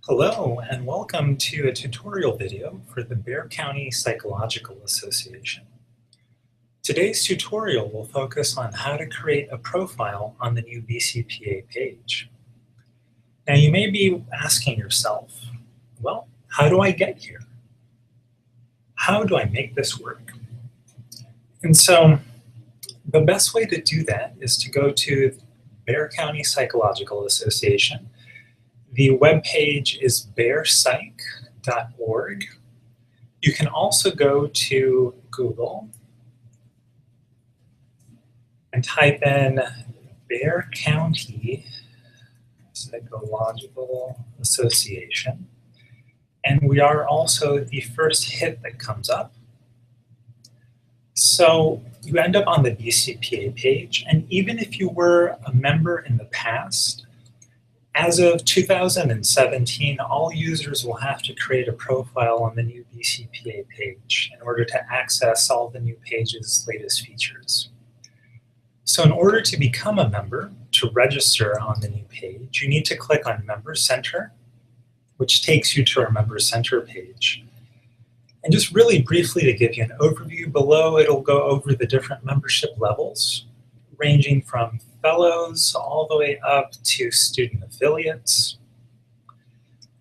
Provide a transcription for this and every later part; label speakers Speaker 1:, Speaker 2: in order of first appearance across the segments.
Speaker 1: Hello and welcome to a tutorial video for the Bexar County Psychological Association. Today's tutorial will focus on how to create a profile on the new BCPA page. Now you may be asking yourself, well, how do I get here? How do I make this work? And so the best way to do that is to go to Bexar County Psychological Association. The webpage is bearpsych.org. You can also go to Google and type in Bexar County Psychological Association. And we are also the first hit that comes up. So you end up on the BCPA page, and even if you were a member in the past, as of 2017, all users will have to create a profile on the new BCPA page in order to access all the new page's latest features. So in order to become a member, to register on the new page, you need to click on Member Center, which takes you to our Member Center page. And just really briefly to give you an overview, below it'll go over the different membership levels, ranging from fellows all the way up to student affiliates.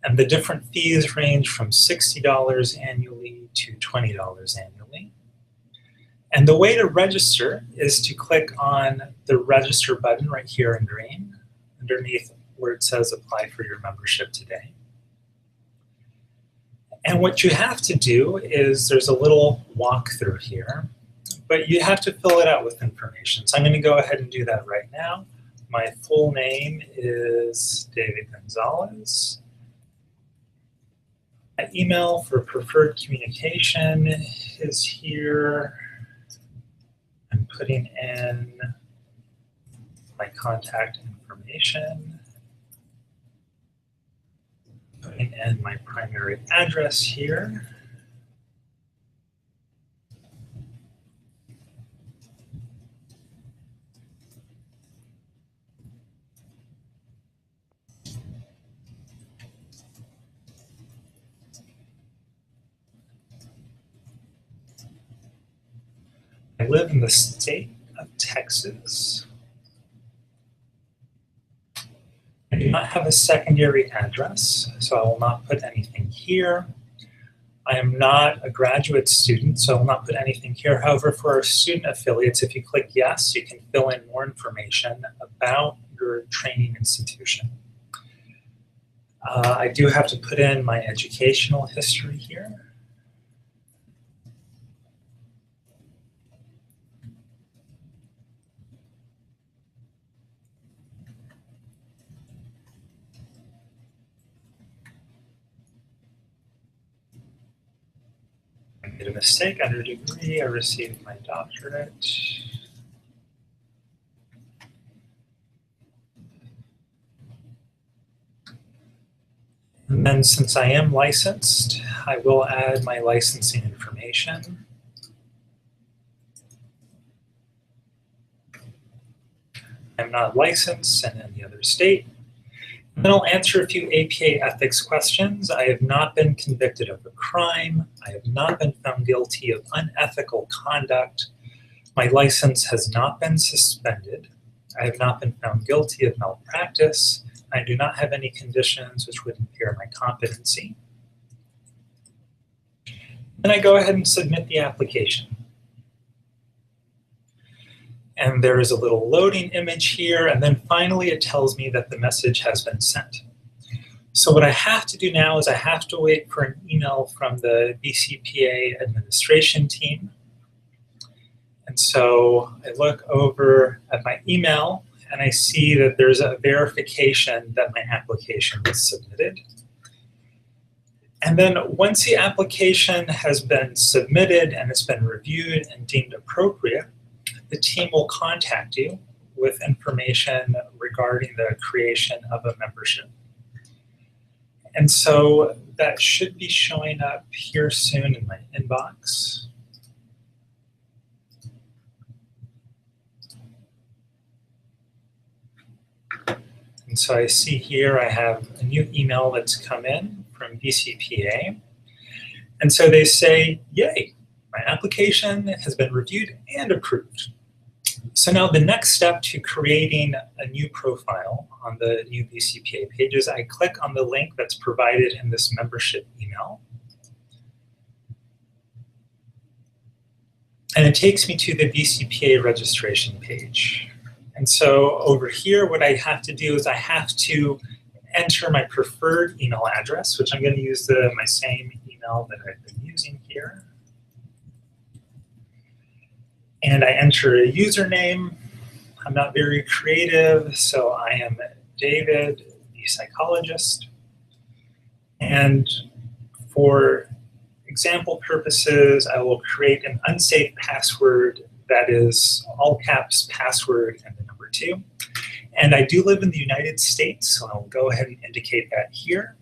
Speaker 1: And the different fees range from $60 annually to $20 annually. And the way to register is to click on the register button right here in green, underneath where it says apply for your membership today. And what you have to do is there's a little walkthrough here, but you have to fill it out with information. So I'm going to go ahead and do that right now. My full name is David Gonzalez. My email for preferred communication is here. I'm putting in my contact information. Putting in my primary address here. I live in the state of Texas. I do not have a secondary address, so I will not put anything here. I am not a graduate student, so I will not put anything here. However, for our student affiliates, if you click yes, you can fill in more information about your training institution. I do have to put in my educational history here. I made a mistake under degree. I received my doctorate. And then since I am licensed, I will add my licensing information. I'm not licensed in any other state. And then I'll answer a few APA ethics questions. I have not been convicted of a crime. I have not been found guilty of unethical conduct. My license has not been suspended. I have not been found guilty of malpractice. I do not have any conditions which would impair my competency. Then I go ahead and submit the application. And there is a little loading image here, and then finally it tells me that the message has been sent. So what I have to do now is I have to wait for an email from the BCPA administration team. And so I look over at my email and I see that there's a verification that my application was submitted. And then once the application has been submitted and it's been reviewed and deemed appropriate, the team will contact you with information regarding the creation of a membership. And so that should be showing up here soon in my inbox. And so I see here I have a new email that's come in from BCPA. And so they say, yay, my application has been reviewed and approved. So now the next step to creating a new profile on the new BCPA page is I click on the link that's provided in this membership email. And it takes me to the BCPA registration page. And so over here, what I have to do is I have to enter my preferred email address, which I'm going to use my same email that I've been using here. And I enter a username. I'm not very creative, so I am David, the psychologist. And for example purposes, I will create an unsafe password that is all caps password and the number 2. And I do live in the United States, so I'll go ahead and indicate that here.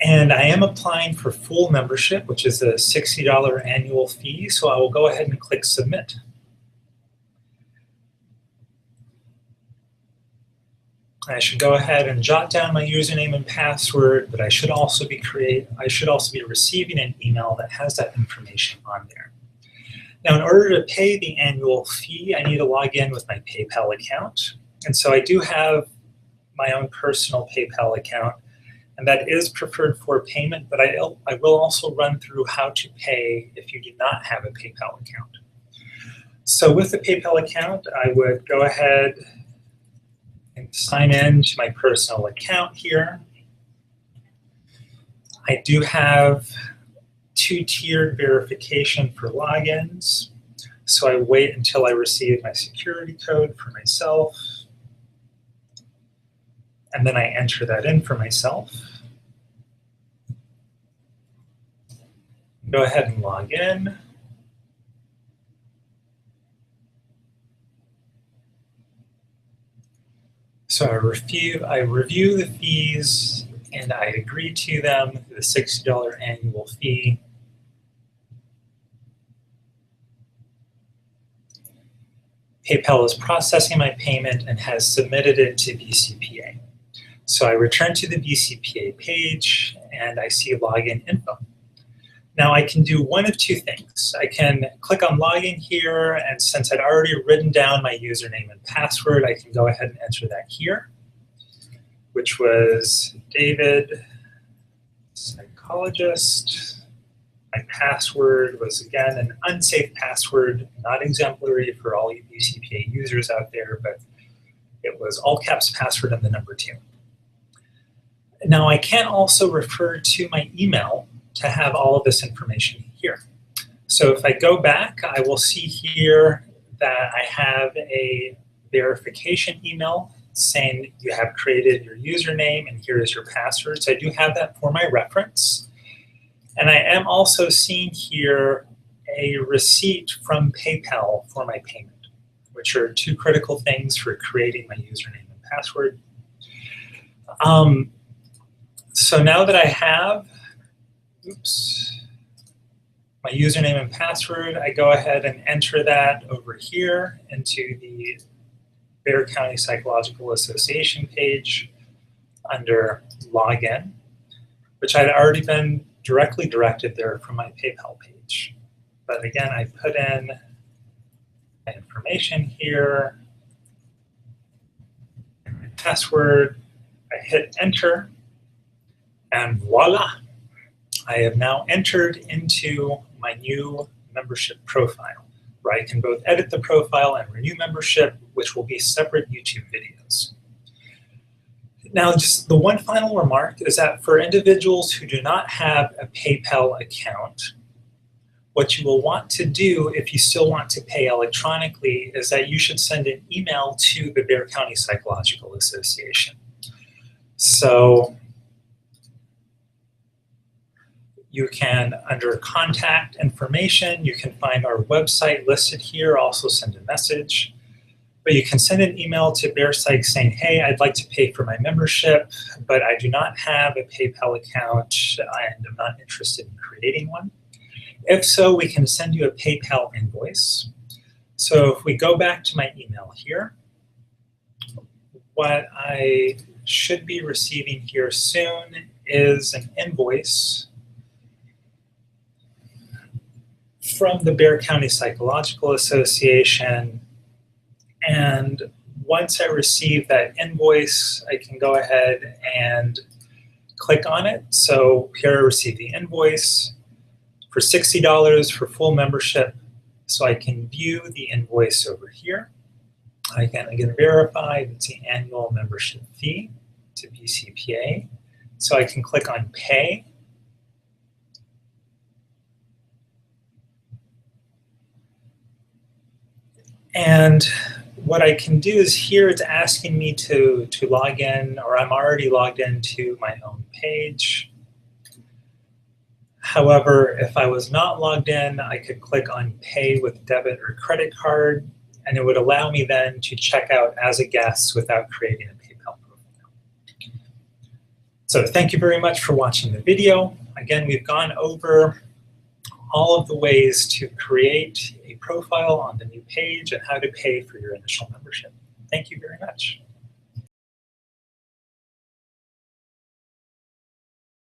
Speaker 1: And I am applying for full membership, which is a $60 annual fee, so I will go ahead and click Submit. I should go ahead and jot down my username and password, but I should also be receiving an email that has that information on there. Now, in order to pay the annual fee, I need to log in with my PayPal account. And so I do have my own personal PayPal account, and that is preferred for payment, but I will also run through how to pay if you do not have a PayPal account. So with the PayPal account, I would go ahead and sign in to my personal account here. I do have 2-tiered verification for logins. So I wait until I receive my security code for myself. And then I enter that in for myself. Go ahead and log in. So I review the fees and I agree to them, the $60 annual fee. PayPal is processing my payment and has submitted it to BCPA. So I return to the BCPA page and I see login info. Now I can do one of 2 things. I can click on login here, and since I'd already written down my username and password, I can go ahead and enter that here, which was David, psychologist. My password was, again, an unsafe password, not exemplary for all you BCPA users out there, but it was all caps password and the number 2. Now I can also refer to my email to have all of this information here. So if I go back, I will see here that I have a verification email saying you have created your username and here is your password. So I do have that for my reference. And I am also seeing here a receipt from PayPal for my payment, which are 2 critical things for creating my username and password. So now that I have my username and password, I go ahead and enter that over here into the Bexar County Psychological Association page under Login, which I'd already been directly directed there from my PayPal page. But again, I put in my information here, and my password, I hit enter, and voila! I have now entered into my new membership profile, where I can both edit the profile and renew membership, which will be separate YouTube videos. Now, just the one final remark is that for individuals who do not have a PayPal account, what you will want to do if you still want to pay electronically is that you should send an email to the Bexar County Psychological Association. So you can, under contact information, you can find our website listed here, also send a message. But you can send an email to Bexar Psych saying, hey, I'd like to pay for my membership, but I do not have a PayPal account and I'm not interested in creating one. If so, we can send you a PayPal invoice. So if we go back to my email here, what I should be receiving here soon is an invoice from the Bexar County Psychological Association. And once I receive that invoice, I can go ahead and click on it. So here I receive the invoice for $60 for full membership. So I can view the invoice over here. I can verify it's the annual membership fee to BCPA. So I can click on Pay. And what I can do is here it's asking me to log in, or I'm already logged into my own page. However, if I was not logged in, I could click on Pay with debit or credit card, and it would allow me then to check out as a guest without creating a PayPal profile. So thank you very much for watching the video. Again, we've gone over all of the ways to create a profile on the new page and how to pay for your initial membership. Thank you very much.